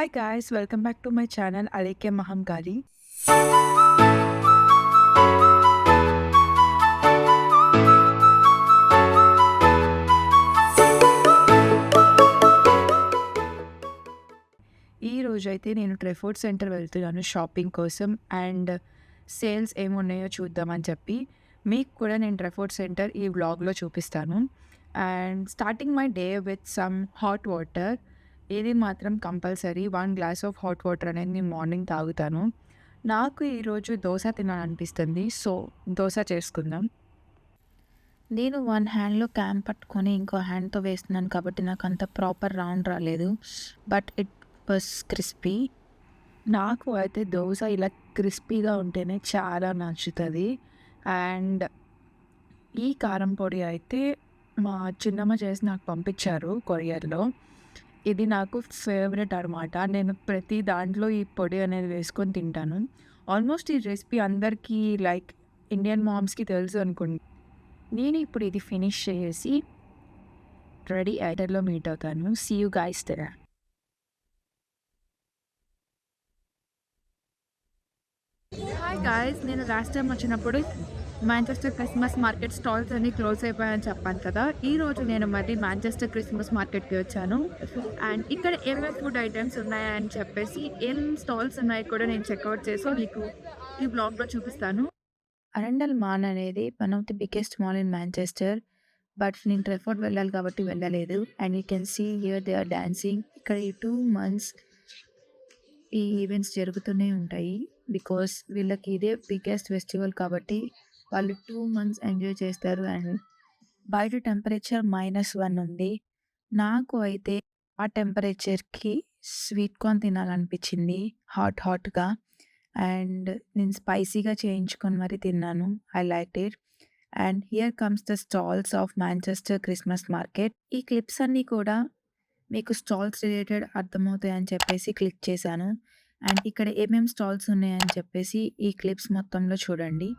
Hi guys, welcome back to my channel Aleke Mahamkali. ఈ రోజైతే నేను ట్రెఫోర్డ్ సెంటర్ వెళ్తున్నాను షాపింగ్ కోసం అండ్ సేల్స్ ఏమున్నాయో చూద్దామని చెప్పి మీకు కూడా నేను ట్రెఫోర్డ్ సెంటర్ ఈ వ్లాగ్లో చూపిస్తాను. And starting my day with some hot water. ఇది మాత్రం compulsory 1 glass of hot water అనేది నేను మార్నింగ్ తాగుతాను. నాకు ఈరోజు దోశ తినాలనిపిస్తుంది. సో దోశ చేసుకుందాం. నేను వన్ హ్యాండ్లో క్యాన్ పట్టుకొని ఇంకో హ్యాండ్తో వేస్తున్నాను కాబట్టి నాకు అంత ప్రాపర్ రౌండ్ రాలేదు. But it was crispy. నాకు అయితే దోశ ఇలా క్రిస్పీగా ఉంటేనే చాలా నచ్చుతుంది. అండ్ ఈ కారం పొడి అయితే మా చిన్నమ్మ చేసి నాకు పంపించారు కొరియర్లో. ఇది నాకు ఫేవరెట్ అనమాట. నేను ప్రతి దాంట్లో ఈ పొడి అనేది వేసుకొని తింటాను. ఆల్మోస్ట్ ఈ రెసిపీ అందరికీ లైక్ ఇండియన్ మామ్స్కి తెలుసు అనుకోండి. నేను ఇప్పుడు ఇది ఫినిష్ చేసి రెడీ ఐటర్లో మీట్ అవుతాను. See you guys there. Hi guys, నేను లాస్ట్ టైం వచ్చినప్పుడు మాంచెస్టర్ క్రిస్మస్ మార్కెట్ స్టాల్స్ అన్నీ క్లోజ్ అయిపోయాయని చెప్పాను కదా. ఈరోజు నేను మళ్ళీ మాంచెస్టర్ క్రిస్మస్ మార్కెట్కి వచ్చాను. అండ్ ఇక్కడ ఏమేమి ఫుడ్ ఐటమ్స్ ఉన్నాయని చెప్పేసి ఏం స్టాల్స్ ఉన్నాయి కూడా నేను చెక్అవుట్ చేసి మీకు ఈ బ్లాగ్లో చూపిస్తాను. అరెండల్ మాల్ అనేది one of the biggest mall in Manchester. But నేను ట్రెఫోర్డ్ వెళ్ళాలి కాబట్టి వెళ్ళలేదు. And you can see here they are dancing. ఇక్కడ ఈ 2 months ఈ ఈవెంట్స్ జరుగుతూనే ఉంటాయి. బికాస్ వీళ్ళకి ఇదే బిగ్గెస్ట్ ఫెస్టివల్ కాబట్టి వాళ్ళు 2 months ఎంజాయ్ చేస్తారు. అండ్ బయట టెంపరేచర్ -1 ఉంది. నాకు అయితే ఆ టెంపరేచర్కి స్వీట్ కార్న్ తినాలనిపించింది హాట్గా. అండ్ నేను స్పైసీగా చేయించుకొని మరి తిన్నాను. I like it. And here comes the stalls of Manchester Christmas market. ఈ క్లిప్స్ అన్నీ కూడా మీకు స్టాల్స్ రిలేటెడ్ అర్థమవుతాయని చెప్పేసి క్లిక్ చేశాను. అండ్ ఇక్కడ ఏమేమి స్టాల్స్ ఉన్నాయని చెప్పేసి ఈ క్లిప్స్ మొత్తంలో చూడండి.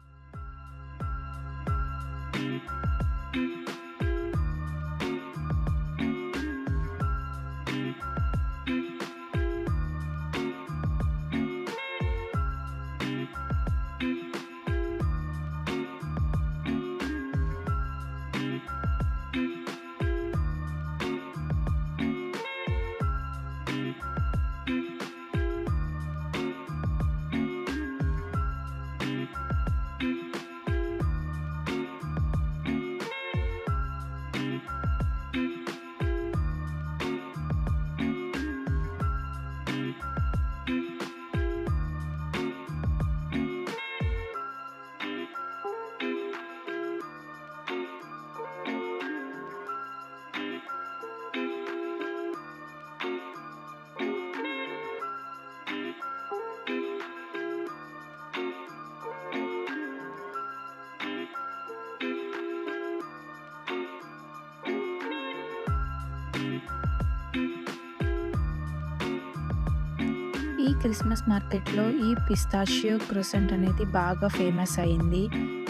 ఈ క్రిస్మస్ మార్కెట్లో ఈ పిస్తాషియో క్రోసెంట్ అనేది బాగా ఫేమస్ అయింది.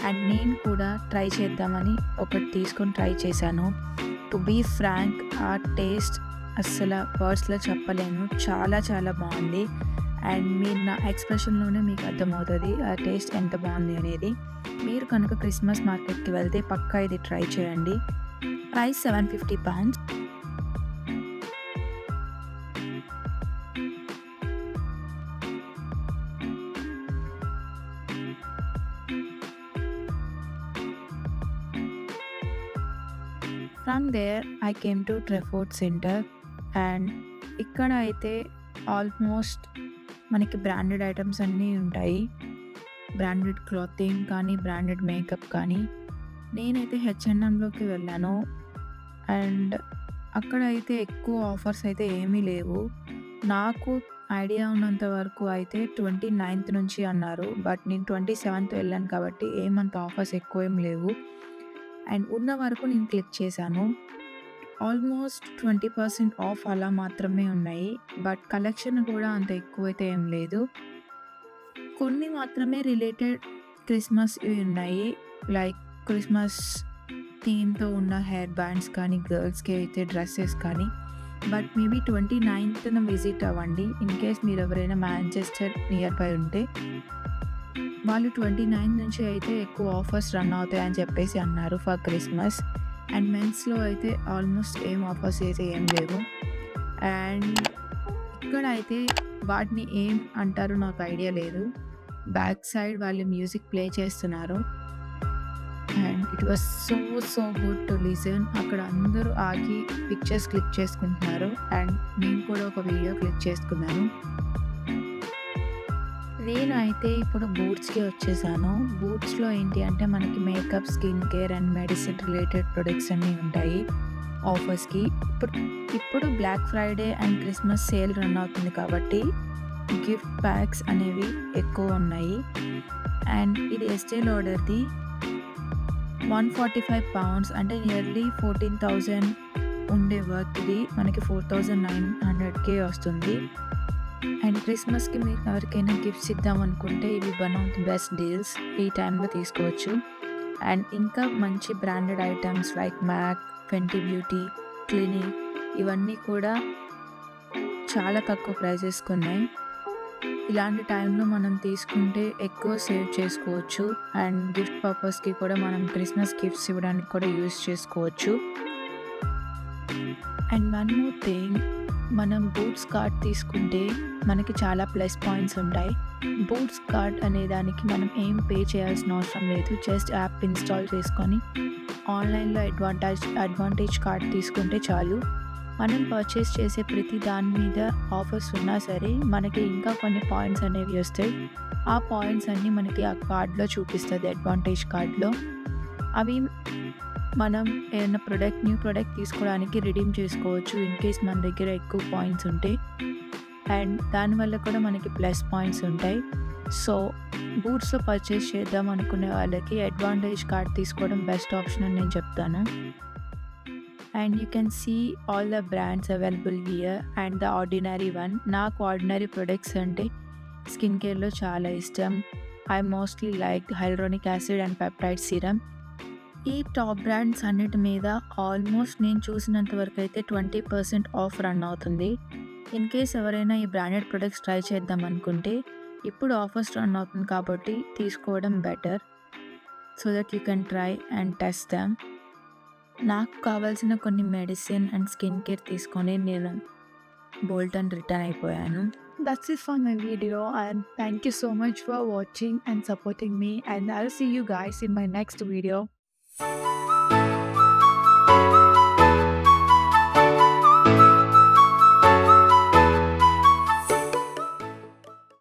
అండ్ నేను కూడా ట్రై చేద్దామని ఒకటి తీసుకొని ట్రై చేశాను. టు బీ ఫ్రాంక్, ఆ టేస్ట్ అస్సలు వర్డ్స్లో చెప్పలేను. చాలా చాలా బాగుంది. అండ్ మీరు నా ఎక్స్ప్రెషన్లోనే మీకు అర్థమవుతుంది ఆ టేస్ట్ ఎంత బాగుంది అనేది. మీరు కనుక క్రిస్మస్ మార్కెట్కి వెళ్తే పక్కా ఇది ట్రై చేయండి. Price £750. From there I came to Trafford centre. And ఇక్కడ అయితే ఆల్మోస్ట్ మనకి బ్రాండెడ్ ఐటమ్స్ అన్నీ ఉంటాయి. బ్రాండెడ్ క్లాతింగ్ కానీ, బ్రాండెడ్ మేకప్ కానీ. నేనైతే H&Mలోకి వెళ్ళాను. అండ్ అక్కడ అయితే ఎక్కువ ఆఫర్స్ అయితే ఏమీ లేవు. నాకు ఐడియా ఉన్నంత వరకు అయితే 29th నుంచి అన్నారు. బట్ నేను 27th వెళ్ళాను కాబట్టి ఏమంత ఆఫర్స్ ఎక్కువ ఏం లేవు. అండ్ ఉన్న వరకు నేను క్లిక్ చేశాను. ఆల్మోస్ట్ 20% ఆఫ్ అలా మాత్రమే ఉన్నాయి. బట్ కలెక్షన్ కూడా అంత ఎక్కువైతే ఏం లేదు. కొన్ని మాత్రమే రిలేటెడ్ క్రిస్మస్ ఇవి ఉన్నాయి. లైక్ క్రిస్మస్ థీమ్తో ఉన్న హెయిర్ బ్యాండ్స్ కానీ, గర్ల్స్కి అయితే డ్రెస్సెస్ కానీ బట్ మేబీ 29థ్‌న విజిట్ అవ్వండి. ఇన్ కేస్ మీరు ఎవరైనా మాంచెస్టర్ నియర్ బై ఉంటే. వాళ్ళు 29 నుంచి అయితే ఎక్కువ ఆఫర్స్ రన్ అవుతాయని చెప్పేసి అన్నారు ఫర్ క్రిస్మస్. అండ్ మెన్స్‌లో అయితే ఆల్మోస్ట్ ఏం ఆఫర్స్ అయితే ఏం లేవు. అండ్ ఇక్కడైతే వాటిని ఏం అంటారో నాకు ఐడియా లేదు. బ్యాక్ సైడ్ వాళ్ళు మ్యూజిక్ ప్లే చేస్తున్నారు. And it was so good to listen. అక్కడ అందరూ ఆగి పిక్చర్స్ క్లిక్ చేసుకుంటున్నారు. అండ్ నేను కూడా ఒక వీడియో క్లిక్ చేసుకున్నాను. నేను అయితే ఇప్పుడు బూట్స్‌కి వచ్చేసాను. బూట్స్‌లో ఏంటి అంటే మనకి makeup, skin care and medicine related products అన్నీ ఉంటాయి ఆఫర్స్‌కి. ఇప్పుడు Black Friday and Christmas sale run అవుతుంది కాబట్టి గిఫ్ట్ ప్యాక్స్ అనేవి ఎక్కువ ఉన్నాయి. అండ్ ఇది ఎస్టే లాడర్‌ది 145 పౌండ్స్ అంటే నియర్లీ 14,000 ఉండే వర్త్‌ది మనకి 4,900కే వస్తుంది. అండ్ క్రిస్మస్‌కి మీరు ఎవరికైనా గిఫ్ట్స్ ఇద్దామనుకుంటే ఇవి one of the best deals. ఈ టైంలో తీసుకోవచ్చు. అండ్ ఇంకా మంచి branded items like MAC, Fenty Beauty, Clinique ఇవన్నీ కూడా చాలా తక్కువ ప్రైజెస్‌కి ఉన్నాయి. ఇలాంటి టైంలో మనం తీసుకుంటే ఎక్కువ సేవ్ చేసుకోవచ్చు. అండ్ గిఫ్ట్ పర్పస్‌కి కూడా మనం క్రిస్మస్ గిఫ్ట్స్ ఇవ్వడానికి కూడా యూజ్ చేసుకోవచ్చు. అండ్ వన్ మోర్ థింగ్, మనం బూట్స్ కార్డ్ తీసుకుంటే మనకి చాలా ప్లస్ పాయింట్స్ ఉంటాయి. బూట్స్ కార్డ్ అనే దానికి మనం ఏం పే చేయాల్సిన అవసరం లేదు. జస్ట్ యాప్ ఇన్స్టాల్ చేసుకొని ఆన్లైన్‌లో అడ్వాంటేజ్ కార్డ్ తీసుకుంటే చాలు. మనం పర్చేస్ చేసే ప్రతి దాని మీద ఆఫర్స్ ఉన్నా సరే మనకి ఇంకా కొన్ని పాయింట్స్ అనేవి వస్తాయి. ఆ పాయింట్స్ అన్నీ మనకి ఆ కార్డ్‌లో చూపిస్తది అడ్వాంటేజ్ కార్డ్‌లో. అవి మనం ఏదైనా న్యూ ప్రోడక్ట్ తీసుకోవడానికి రిడీమ్ చేసుకోవచ్చు ఇన్ కేస్ మన దగ్గర ఎక్కువ పాయింట్స్ ఉంటే. అండ్ దానివల్ల కూడా మనకి ప్లస్ పాయింట్స్ ఉంటాయి. సో బూట్స్‌లో పర్చేస్ చేద్దాం అనుకునే వాళ్ళకి అడ్వాంటేజ్ కార్డ్ తీసుకోవడం బెస్ట్ ఆప్షన్ అని నేను చెప్తాను. And you can see all the brands available here and the ordinary one. నాకు ఆర్డినరీ ప్రొడక్ట్స్ అంటే స్కిన్ కేర్‌లో చాలా ఇష్టం. I mostly like hyaluronic acid and peptide serum. ఈ టాప్ బ్రాండ్స్ అన్నిటి మీద ఆల్మోస్ట్ నేను చూసినంత వరకు అయితే 20% ఆఫ్ రన్ అవుతుంది. ఇన్ కేస్ ఎవరైనా ఈ బ్రాండెడ్ ప్రొడక్ట్స్ ట్రై చేద్దాం అనుకుంటే ఇప్పుడు ఆఫర్స్ రన్ అవుతుంది కాబట్టి తీసుకోవడం better. So that you can try and test them. నాకు కావాల్సిన కొన్ని మెడిసిన్ అండ్ స్కిన్ కేర్ తీసుకొని నేను బోల్టన్ రిటర్న్ అయిపోయాను. That's it for my video and thank you so much for watching and supporting me, and I'll see you guys in my next video.